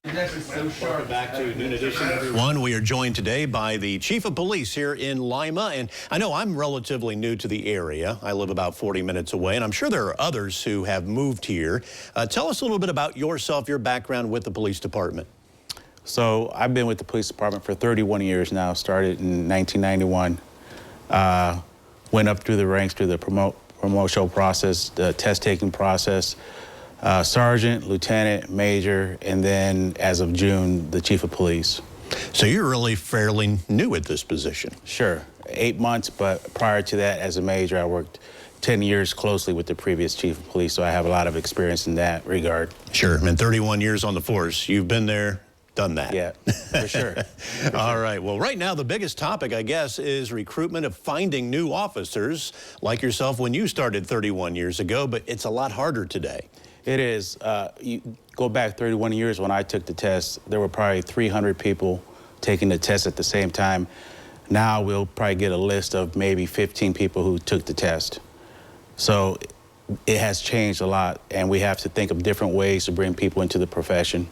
Welcome back to Noon Edition, everyone. We are joined today by the Chief of Police here in Lima. And I know I'm relatively new to the area. I live about 40 minutes away, and I'm sure there are others who have moved here. Tell us a little bit about yourself, your background with the police department. So I've been with the police department for 31 years now, started in 1991. Went up through the ranks through the promotional process, the test-taking process, sergeant, lieutenant, major, and then as of June, the chief of police. So you're really fairly new at this position. Sure, 8 months, but prior to that, as a major, I worked 10 years closely with the previous chief of police, so I have a lot of experience in that regard. Sure, and 31 years on the force. You've been there, done that. Yeah, for sure. All right. Well, right now, the biggest topic, I guess, is recruitment of finding new officers like yourself when you started 31 years ago, but it's a lot harder today. It is. You go back 31 years when I took the test, there were probably 300 people taking the test at the same time. Now we'll probably get a list of maybe 15 people who took the test. So it has changed a lot, and we have to think of different ways to bring people into the profession.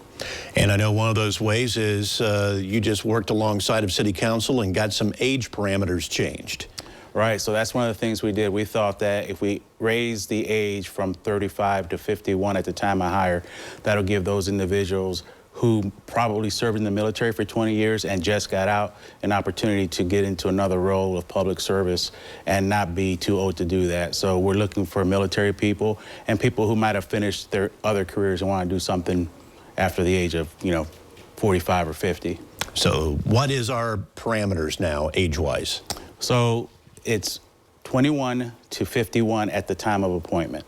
And I know one of those ways is you just worked alongside of City Council and got some age parameters changed. Right, so that's one of the things we did. We thought that if we raise the age from 35 to 51 at the time of hire, that'll give those individuals who probably served in the military for 20 years and just got out an opportunity to get into another role of public service and not be too old to do that. So we're looking for military people and people who might have finished their other careers and want to do something after the age of, 45 or 50. So what is our parameters now, age-wise? So it's 21 to 51 at the time of appointment.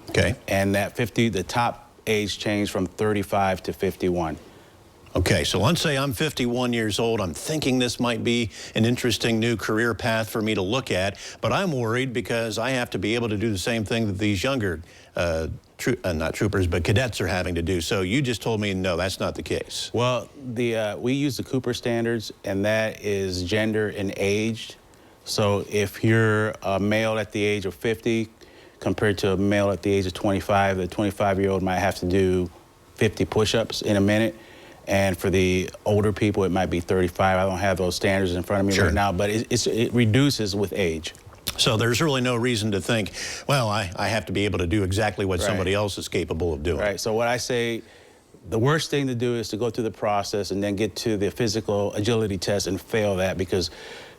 Okay. And that the top age changed from 35 to 51. Okay, so let's say I'm 51 years old. I'm thinking this might be an interesting new career path for me to look at, but I'm worried because I have to be able to do the same thing that these younger, not troopers, but cadets are having to do. So you just told me, no, that's not the case. Well, we use the Cooper standards, and that is gender and age. So if you're a male at the age of 50 compared to a male at the age of 25, the 25-year-old might have to do 50 push-ups in a minute. And for the older people, it might be 35. I don't have those standards in front of me right now, but it reduces with age. So there's really no reason to think, well, I have to be able to do exactly what somebody else is capable of doing. Right, so what I say, the worst thing to do is to go through the process and then get to the physical agility test and fail that, because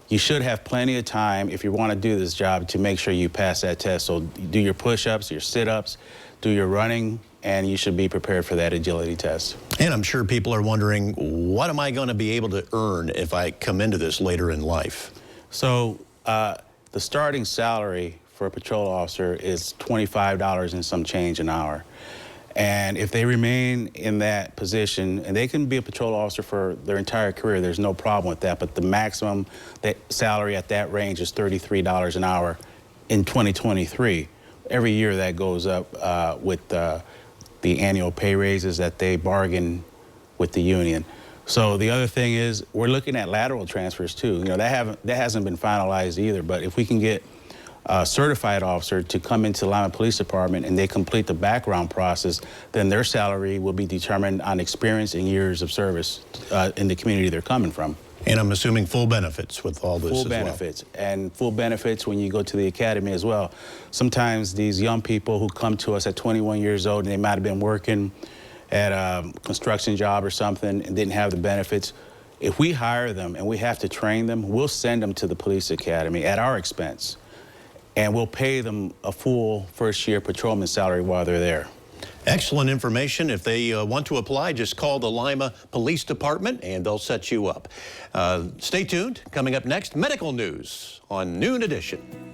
you should have plenty of time, if you want to do this job, to make sure you pass that test. So do your push-ups, your sit-ups, do your running, and you should be prepared for that agility test. And I'm sure people are wondering, what am I going to be able to earn if I come into this later in life? So the starting salary for a patrol officer is $25 and some change an hour. And if they remain in that position, and they can be a patrol officer for their entire career, there's no problem with that, but the maximum salary at that range is $33 an hour in 2023. Every year that goes up with the annual pay raises that they bargain with the union. So the other thing is we're looking at lateral transfers too. That hasn't been finalized either, but if we can get a certified officer to come into the Lima Police Department and they complete the background process, then their salary will be determined on experience and years of service in the community they're coming from. And I'm assuming full benefits with all this as well. Full benefits, and full benefits when you go to the academy as well. Sometimes these young people who come to us at 21 years old and they might have been working at a construction job or something and didn't have the benefits, if we hire them and we have to train them, we'll send them to the police academy at our expense. And we'll pay them a full first-year patrolman salary while they're there. Excellent information. If they want to apply, just call the Lima Police Department and they'll set you up. Stay tuned. Coming up next, medical news on Noon Edition.